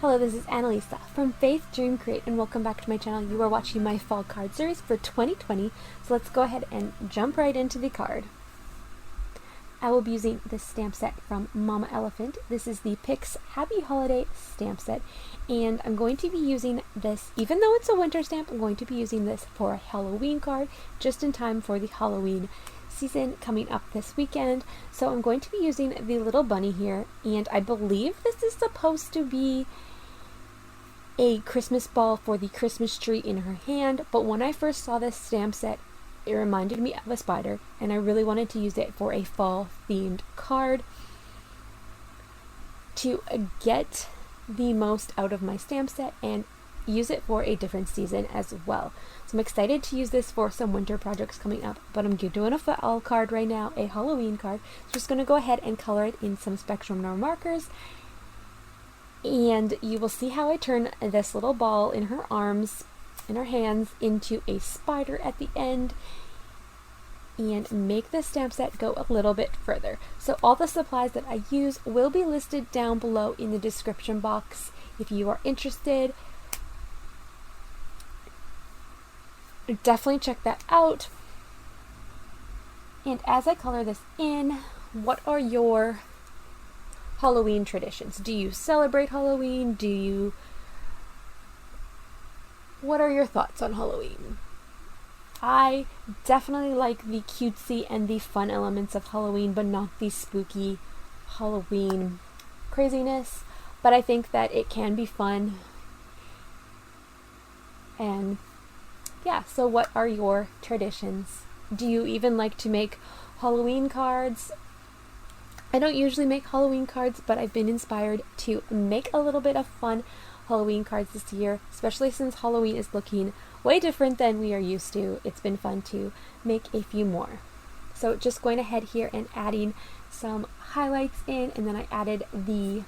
Hello, this is Annalisa from Faith Dream Create, and welcome back to my channel. You are watching my fall card series for 2020, so let's go ahead and jump right into the card. I will be using this stamp set from Mama Elephant. This is the Pix Happy Holiday stamp set, and I'm going to be using this, even though it's a winter stamp, I'm going to be using this for a Halloween card, just in time for the Halloween season coming up this weekend. So I'm going to be using the little bunny here, and I believe this is supposed to be a Christmas ball for the Christmas tree in her hand, but when I first saw this stamp set, it reminded me of a spider, and I really wanted to use it for a fall themed card to get the most out of my stamp set and use it for a different season as well. So I'm excited to use this for some winter projects coming up, but I'm doing a fall card right now, a Halloween card. So just going to go ahead and color it in some Spectrum Noir markers, and you will see how I turn this little ball in her arms, in her hands, into a spider at the end and make the stamp set go a little bit further. So all the supplies that I use will be listed down below in the description box if you are interested. Definitely check that out. And as I color this in, what are your Halloween traditions? Do you celebrate Halloween? What are your thoughts on Halloween? I definitely like the cutesy and the fun elements of Halloween, but not the spooky Halloween craziness. But I think that it can be fun. And yeah, so what are your traditions? Do you even like to make Halloween cards? I don't usually make Halloween cards, but I've been inspired to make a little bit of fun Halloween cards this year, especially since Halloween is looking way different than we are used to. It's been fun to make a few more. So just going ahead here and adding some highlights in, and then I added the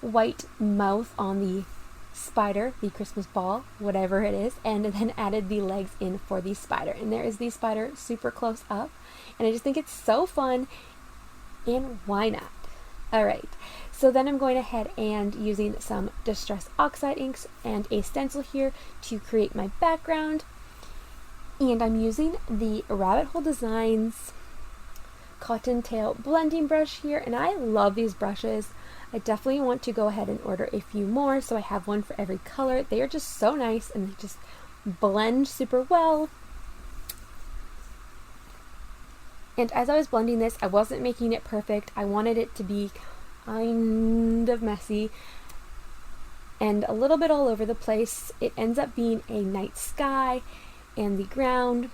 white mouth on the spider, the Christmas ball, whatever it is, and then added the legs in for the spider. And there is the spider super close up, and I just think it's so fun. And why not? Alright, so then I'm going ahead and using some Distress Oxide inks and a stencil here to create my background. And I'm using the Rabbit Hole Designs Cottontail blending brush here, and I love these brushes. I definitely want to go ahead and order a few more, so I have one for every color. They are just so nice, and they just blend super well. And as I was blending this, I wasn't making it perfect. I wanted it to be kind of messy and a little bit all over the place. It ends up being a night sky and the ground.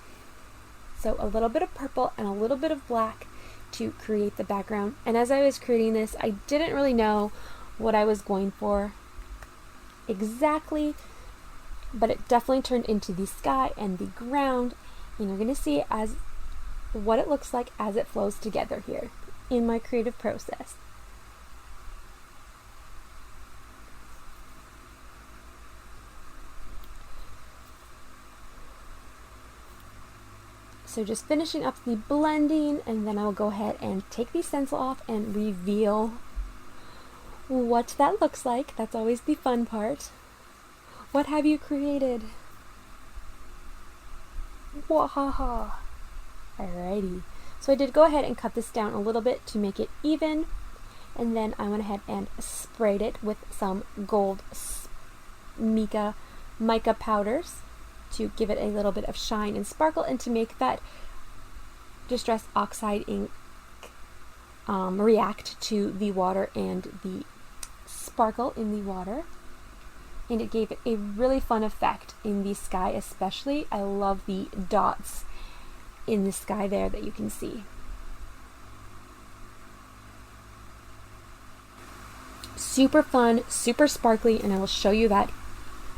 So a little bit of purple and a little bit of black to create the background. And as I was creating this, I didn't really know what I was going for exactly, but it definitely turned into the sky and the ground. And you're going to see as what it looks like as it flows together here in my creative process. So just finishing up the blending, and then I will go ahead and take the stencil off and reveal what that looks like. That's always the fun part. What have you created? Wahaha! Alrighty, so I did go ahead and cut this down a little bit to make it even, and then I went ahead and sprayed it with some gold mica powders to give it a little bit of shine and sparkle, and to make that Distress Oxide ink react to the water and the sparkle in the water. And it gave it a really fun effect in the sky especially. I love the dots in the sky there that you can see. Super fun, super sparkly, and I will show you that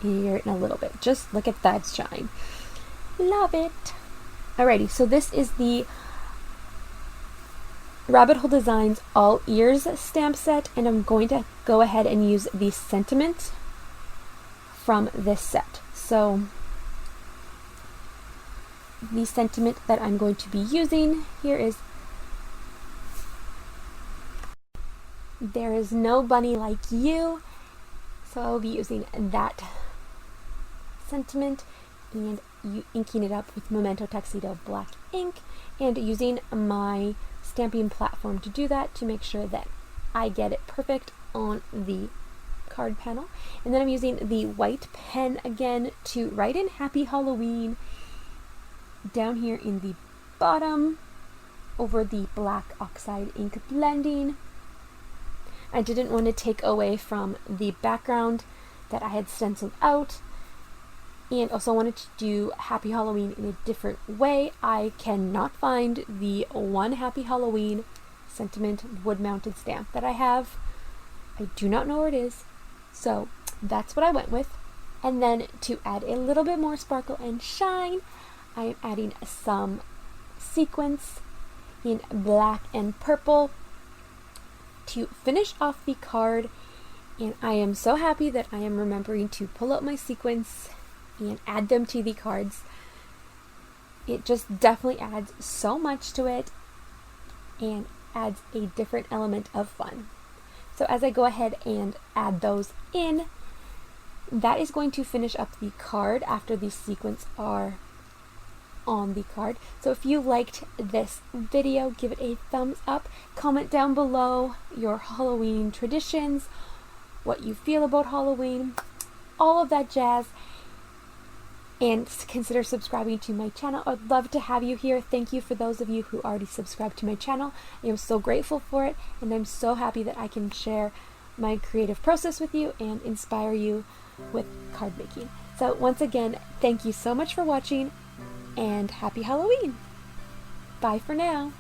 here in a little bit. Just look at that shine. Love it. Alrighty, so this is the Rabbit Hole Designs All Ears stamp set, and I'm going to go ahead and use the sentiment from this set. So the sentiment that I'm going to be using here is There is no bunny like you. So I'll be using that sentiment and inking it up with Memento Tuxedo black ink, and using my stamping platform to do that, to make sure that I get it perfect on the card panel. And then I'm using the white pen again to write in Happy Halloween down here in the bottom over the black oxide ink blending. I didn't want to take away from the background that I had stenciled out, and also wanted to do Happy Halloween in a different way. I cannot find the one Happy Halloween sentiment wood-mounted stamp that I have. I do not know where it is, so that's what I went with. And then to add a little bit more sparkle and shine, I am adding some sequins in black and purple to finish off the card. And I am so happy that I am remembering to pull out my sequins and add them to the cards. It just definitely adds so much to it and adds a different element of fun. So as I go ahead and add those in, that is going to finish up the card after the sequins are on the card. So if you liked this video, give it a thumbs up. Comment down below your Halloween traditions, what you feel about Halloween, all of that jazz. And consider subscribing to my channel. I'd love to have you here. Thank you for those of you who already subscribed to my channel. I am so grateful for it, and I'm so happy that I can share my creative process with you and inspire you with card making. So once again, thank you so much for watching, and happy Halloween! Bye for now!